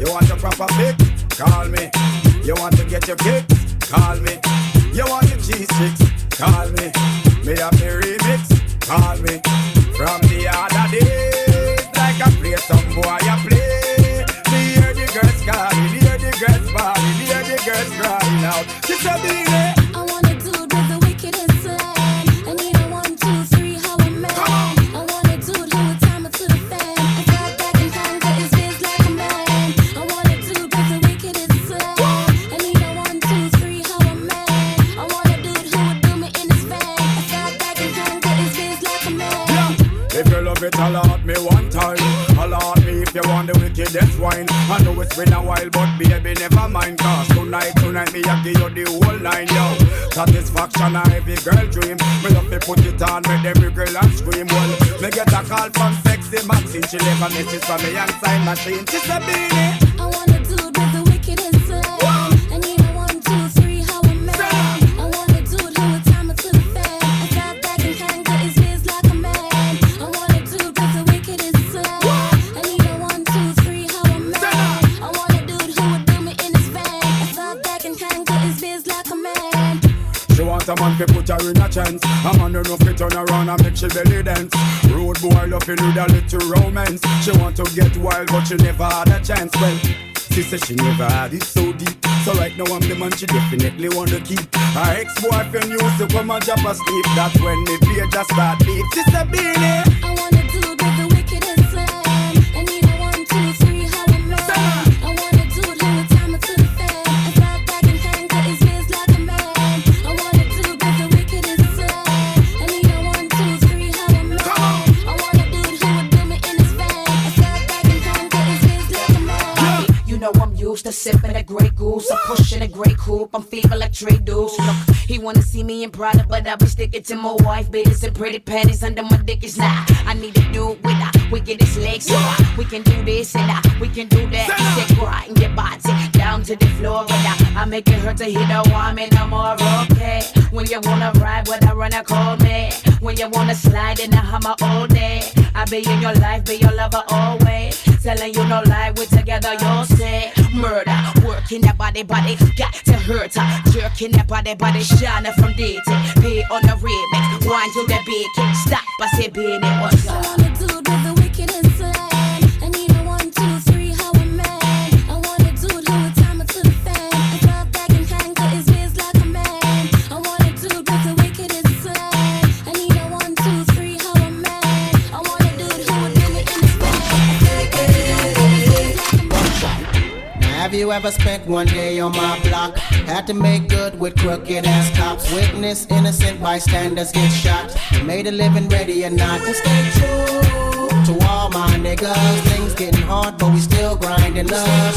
You want your proper fix? Call me. You want to get your kicks? Call me. You want your cheese sticks? Call me. Me have the remix? Call me. From the other days, like I play some boy I play. Me hear the girls calling, hear the girls bawling, hear the girls crying out. She said, Beenie, I wanna do with the wicked and slang. I need a 1, 2, 3, how a man. I wanna do it who would time it to the fan. I got back and conquer his biz like a man. I wanna do with the wicked and slang. I need a 1, 2, 3, how a man. I wanna do it who would do me in his van. I got back and conquer his biz like a man. yeah. If you love it, allow me one time. Allow me if you want the wickedest wine. I know it's been a while, but baby, never mind. Cause tonight, me I give you the whole line, yo. Satisfaction a every girl dream. Me love to put it on, make every girl and scream. Well, me get a call from sexy Maxine. She left a message from me and sign machine. She said, Beenie, I wanna do it with the wicked and slang. I need a 1, 2, 3, how a man. I wanna do it who would time it to the fan. I got back and conquer his biz like a man. I wanna do it with the wicked and slang. I need a 1, 2, 3, how a man. I wanna do it who would do me in his van. I got back and conquer his biz like a man. she want a man to put her in a chance. A man who know fit turn around and make she belly dance. Road boy loving with a little romance. She want to get wild but she never had a chance. Well, she said she never had it so deep. So right now I'm the man she definitely want to keep. Her ex-boyfriend used to come and drop asleep. That's when the beer just start beat. She said, Beenie, I wanna do it with the wicked and slang. I need a 1, 2, 3, how a man. I wanna do it who would time it to the fan. I got back and conquer his biz like a man. I wanna do it with the wicked and slang. I need a 1, 2, 3, how a man. I wanna do it who would do me in his van. I got back and conquer his biz like a man. You know I'm used to sipping a Grey Goose. I'm pushing a Grey Coupe. I'm feeling like Trey Deuce. Look, he wanna see me in Prada, but I be sticking to my wife, beaters and pretty panties under my dick is nah. I need to do it with her wickedest legs, so we can do this and we can do that. He said grind your body down to the floor, but I make it hurt to hit a woman. I'm more okay. When you wanna ride with a runner, call me. When you wanna slide in a Hummer all day, I be in your life, be your lover always. Telling you no lie, we together, you'll say murder. Working that body, got to hurt her. Jerking that body, shining from DT. Pay on the remix, wind to the beat. Stop, I say, Beenie, what's I up? wanna do it with the wicked and slang. I need a 1, 2, 3, how a man. I wanna do it who would time it to the fan. I got back and conquer his biz like a man. I wanna do it with the wicked and slang. I need a 1, 2, 3, how a man. I wanna do it who would do me in his van. Have you ever spent one day on my block? Had to make good with crooked ass cops. Witness innocent bystanders get shot. Made a living ready or not to stay true to all my niggas. Things getting hard but we still grinding up.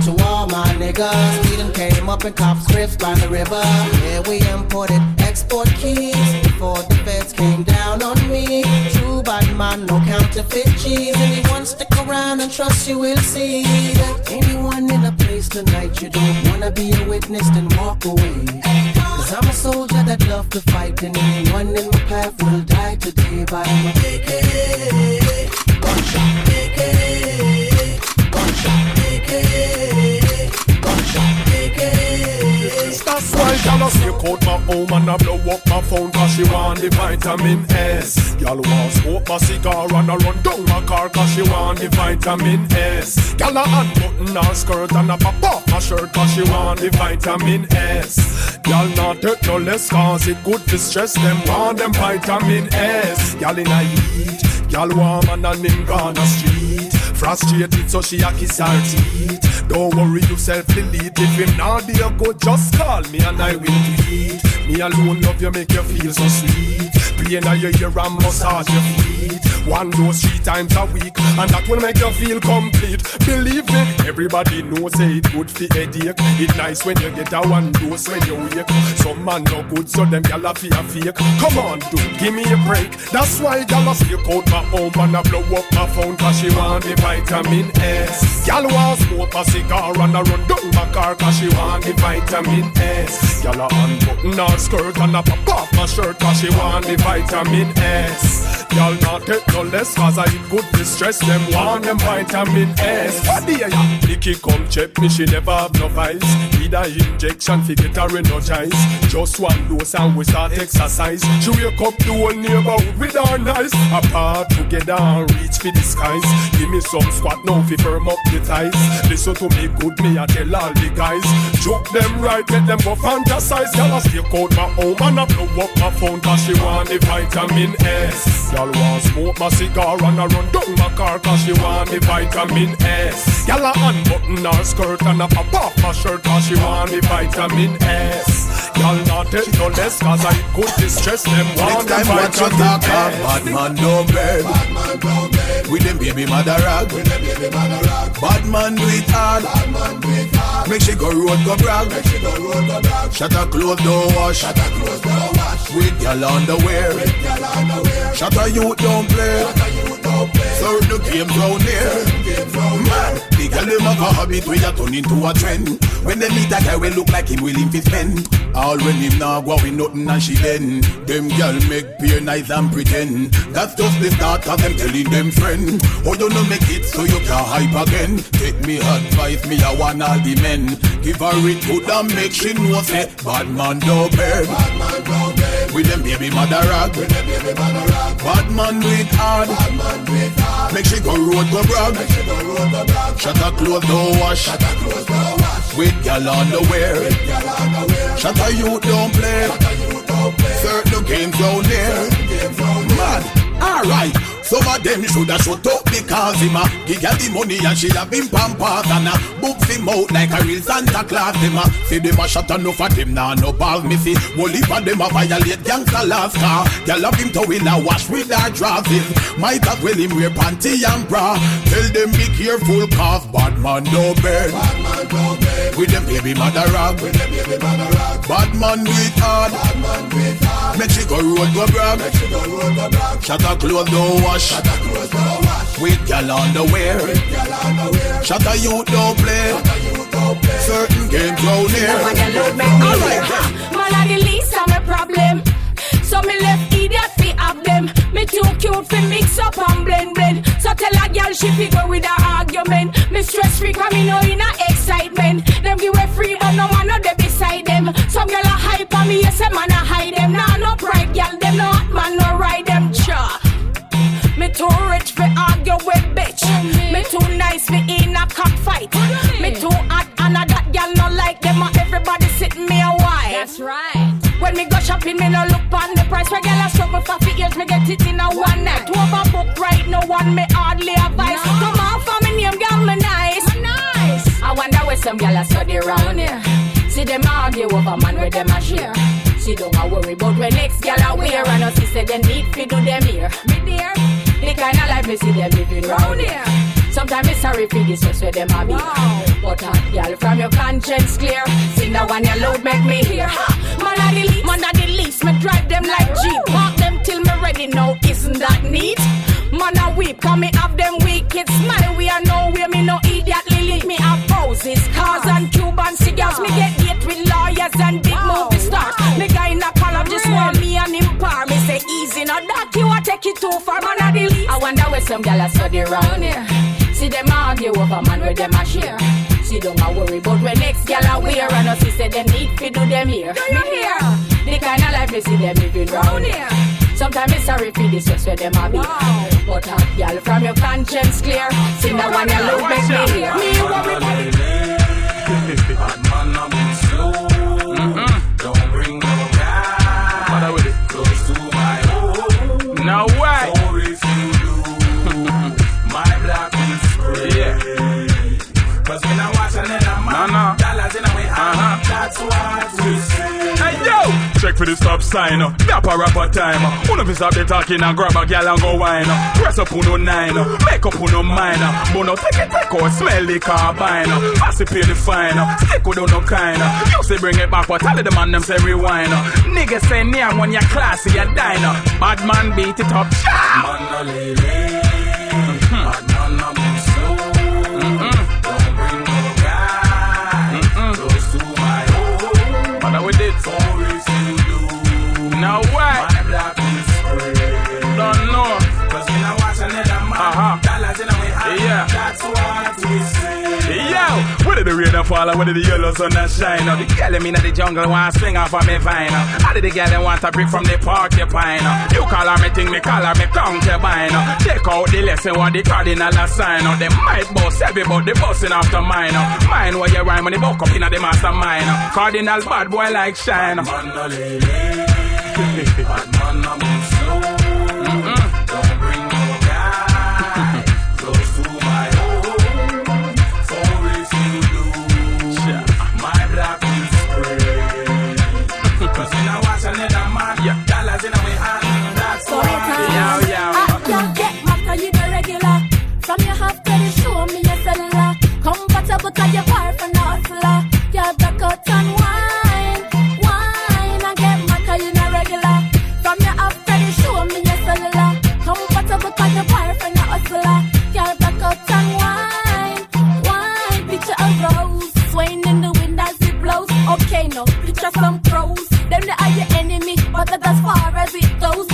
To all my niggas, we done came up in cop scripts by the river. Yeah, we imported export keys before the feds came down on me. True bad man, no counterfeit cheese. Anyone stick around and trust you will see that anyone in a place tonight you don't wanna be a witness, then walk away. Cause I'm a soldier that love to fight, and anyone in my path will die today by my AK. Gunshot, AK. Gunshot, AK. Gunshot, AK. That's why y'all sneak out my home and I blow up my phone cause she want the vitamin S. Y'all want smoke my cigar and I run down my car cause she want the vitamin S. Y'all a unbutton her skirt and I pop off my shirt cause she want the vitamin S. Y'all not take no less cause it good to stress them, want them vitamin S. Y'all in a heat, y'all warm and in Ghana street. Frustrated so she a kiss her teeth. Don't worry yourself, delete. If him not there good, just call me and I will tweet. Me alone love you, make you feel so sweet. Playing at your ear and massage your feet. One dose 3 times a week, and that will make you feel complete. Believe me, everybody knows say it good for headache. It nice when you get a one dose when you wake. Some man no good, so them gyal a fear fake. Come on, dude, give me a break. That's why gyal a stick out my home and I blow up my phone cause she want the vitamin S. Gyal want smoke a cigar and I run down my car cause she want the vitamin S. Gyal a unbutton her skirt and I pop off my shirt cause she want the vitamin S. Y'all not take no less, cause I eat good distress. Them want them vitamin S. What the ya? Nicky come check me, she never have no vice. Need a injection, fi get her energize. Just one dose and we start exercise. She wake up the whole neighborhood with her nice. Apart together and reach for the skies. Give me some squat now fi firm up the ties. Listen to me good, me I tell all the guys. Joke them right, make them go fantasize. Y'all a stake out my home and I blow up my phone, cause she want the vitamin S. Y'all want smoke my cigar and I run down my car, cause she want the vitamin S. Y'all a unbutton her skirt and I pop off my shirt, cause she want the vitamin S. Y'all not take no less, cause I could distress them. Want the vitamin S. Bad man no bed. With them baby mother rag. Bad man do it hard. Make she go road go brag. Shut her clothes don't wash. With y'all underwear. Shut her youth don't play. Serve the game round here. Man, the girl them have a habit where you turn into a trend. When they meet a guy will look like him willing to spend. All when him now go with nothing and she then. Them girl make peer nice and pretend. That's just the start of them telling them friend. Oh you no make it so you can hype again. Take me advice, me I want all the men. Give her it good and make she know say bad man no bed. With them baby mother rag. Bad man do it hard. Make she go road go brag. Shut her clothes don't wash. With y'all underwear. Shut her youth don't play. Certain games round here. Man, alright. Some of them shoulda shut up because him a give her the money and she have him pampas and a books him out like a real Santa Claus. Them a say them a shut enough of them nah no ball missy. Wally for them a violate gangsta last car. Girl have him to will a wash with her dresses. Might as well him wear panty and bra. Tell them be careful cause bad man no bed. With them baby mother rag. Bad man do it hard. Make she go road go brag. Shut her clothes don't wash. With y'all underwear. Shut her youth don't play. Certain games round here. Man are the least of my problem. So me left idiot fi have them. Me too cute fi mix up and blend. So tell a girl she fi go with her argument. Me stress free cause me know in a excitement. Them give away free but no man no dey beside them. Some girl a hype on me, yes a man a hide them. Nah no pride girl, them no hot man no ride them. Cha. Me too rich fi argue with bitch. Me too nice fi in a cockfight. Me too hot and a that girl no like them. Everybody sitting me a while. That's right. When me go shopping, me no look on the price. Where girl a struggle for 4 years, me get it in a one night. Overbook right, no one me hardly advise. Come on for me name, girl, me nice. I wonder where some girl a study round here. See them argue over man where them a share. She don't a worry about when next girl a wear. And us she say they need fi do them here. Me dear, the kind of life me see them living round here. Sometimes it's sorry for this just where them a be. But hot girl from your conscience clear. See now when you load make me hear. Man a the least, me drive them like Jeep. Walk them till me ready now, isn't that neat? Man a weep, cause me have them wicked smile. We are nowhere, me no idiot lily. Me have houses, cars and Cuban cigars. Me get date with lawyers and big movie stars. Me guy in a college just want me and him par. Me say easy, now that you a take it too far. Man a the least. I wonder where some gyal a study round here. See them argue over man where them a share. She don't a worry about when next gyal a wear. And us she say them need fi do them here. Do you hear? The kind of life me see them living round here. Sometimes it's sorry for this just where them a be. But hot gyal from your conscience clear. See now when you look make me hear. Me worry about it. Bad man a move slow. Don't bring no guy close to my home. Now why? Or if you do, my black will spray. Yeah. Cause when I watch another man, dollars in our hand, that's what we say. Hey yo! Check for the stop sign, nap a rapper time. One of us have the talking and grab a gal and go wine. Press up on no 9, make up on no mind. But no take it, take out, smell the carbine. Pass it, pay the fine, stick with no kind. You say bring it back, but tell the man them say rewind. Niggas say name when you're classy, you're diner. Bad man beat it up, cha! Man no lady, bad man no move slow. Don't bring no guy close to my home. What we did? Now why? My black will spray. Don't know. Cause when Dollars in our hand. Yeah. That's what we say. Yo, where did the rain fall and where did the yellow sun shine? The girl in the jungle want swing off of me vine. How did the girl want to break from the porcupine? You call her me thing, me call her me concubine. Check out the lesson what the cardinal assign. They might boss heavy but they busting after mine. Mine where you rhyme when they buck up in the mastermind. Cardinal bad boy like shine. Man no lay bad man no move slow. Don't bring no guy close to my home. For everything you do, my black will spray. Cause when I watch another man, dollars in my hand. That's why. I can't get mad cause you the regular. From your half to the show me your cellular. Compatible cause you're far from the hustler. You're back out and wine. I get mad cause you the regular. From your half to the show me your cellular. Compatible cause you're far from the hustler. You're back out and wine. Picture a rose swaying in the wind as it blows. Okay, no, picture some pros. Them they are your enemy, but that's as far as it goes.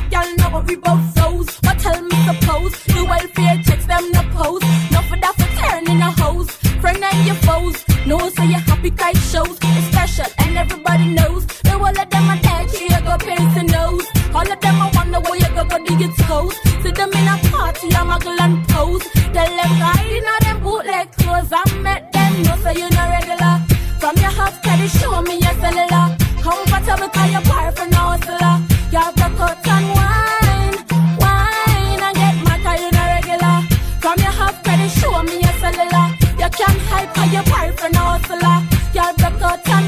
Y'all know what we both those. But tell me suppose the welfare checks them no pose. No for that for turning a hose. Friend and your foes. No so your happy kite shows. It's special and everybody knows. The whole of them are dead, here go piercing nose. All of them I wonder where you go do your toes. See them in a party, I'm a girl and pose. Tell them right now them bootleg clothes. I met them, no so you no regular. From your half to show me your cellular. Comfortable cause you're far from the hustler. You're back out and wine and get mad cause you're not regular. From your half credit show me your cellular. You can't hide cause you're far from the hustler. You're back out and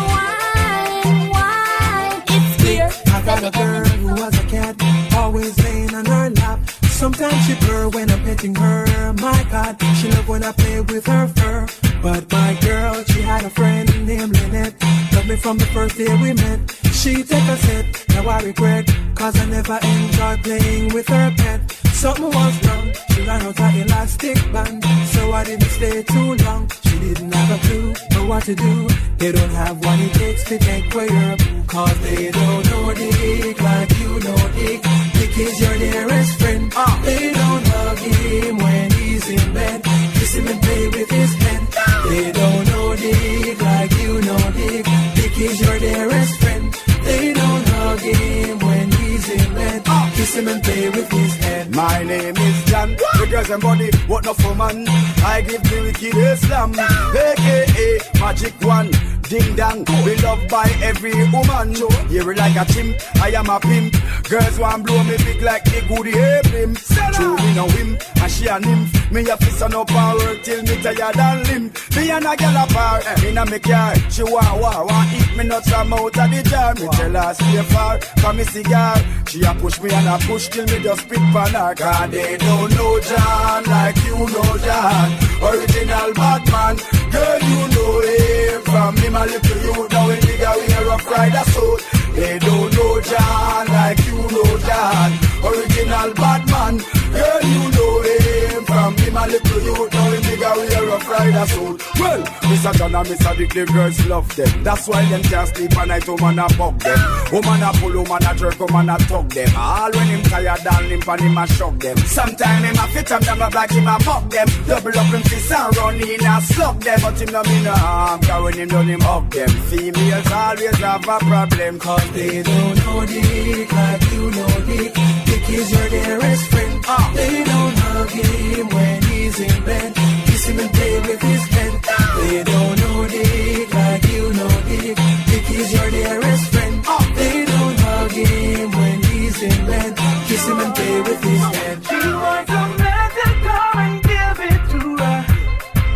wine. It's clear. I got a girl who was a cat, always laying on her lap. Sometimes she purr when I'm petting her. My God, she love when I play with her fur. But my girl, she had a friend named Lynette. Loved me from the first day we met. She take a sip, now I regret, cause I never enjoyed playing with her pet. Something was wrong, she ran out her elastic band. So I didn't stay too long. She didn't have a clue know what to do. They don't have what it takes to take away her boo. Cause they don't know Dick like you know Dick. Dick is your dearest friend. They don't hug him when he's in bed. Kiss him and play with his head. They don't know Dick like you know Dick. Dick is your dearest friend. They don't hug him when he's in bed. Kiss him and play with his head. My name is John. The girls and body, what not for man? I give the wicked Islam, aka Magic One. Ding dong, be loved by every woman. Hear it like a chimp, I am a pimp. Girls want blow me big like the goody apim. True, me no him, and she a nymph. Me a fist on up and work till me tired and limp. Me and a gal apart, in a me car. She want eat me nuts from out of the jar. Me tell her stay far from me cigar. She a push me and a push till me just spit pan her. Cause they don't know John like you know John. Original Batman, girl you know him. From him a little you now in nigga we a rough rider suit. They don't know John like you know John. Original Batman, girl you know him. From him a little you now in nigga we a rough rider suit. Well, Mr. John and Mr. Dick, the girls love them. That's why them can't sleep at night, woman a bug them. Woman a pull, woman a jerk, woman a tug them. All when him tired and limp and him a shock them. Sometime him a fit them down like him a fuck them. Double up him fist and run in and slug them. But him no mean no harm, cause when him done him hug them. Females always have a problem, cause they don't know Dick like you know Dick. Dick is your dearest friend. They don't hug him when he's in bed. Kiss him and play with his head. They don't know Dick like you know Dick. Dick is your dearest friend. They don't hug him when he's in bed. Kiss him and play with his head. She wants a man to come and give it to her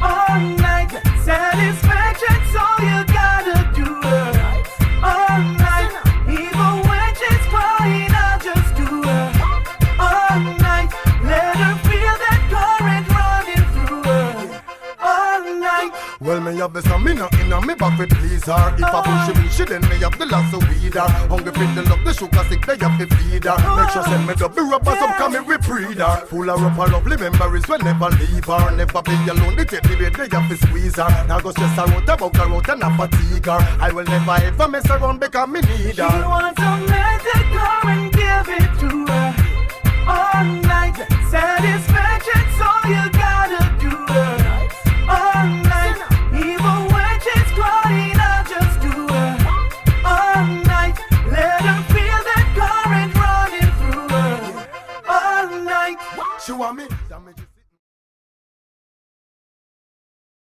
all night. Satisfaction's all you gotta do her all night. Even when she's crying, I'll just do her all night. Let her feel that current running through her all night. Well, me have the stamina in a me back with please her. If I push she then me have the lasso weed her. Hungry for the love, the sugar sick, they have to feed her. Make sure send me the rubber, some come and reprieve her. Full of her lovely memories, will never leave her. Never be alone, they take the bed, they have to squeeze her. Now go stress her out, about her out and not fatigue her. I will never ever mess around because me need her. She wants a man to come and give it to her all night. Satisfaction She want me damage.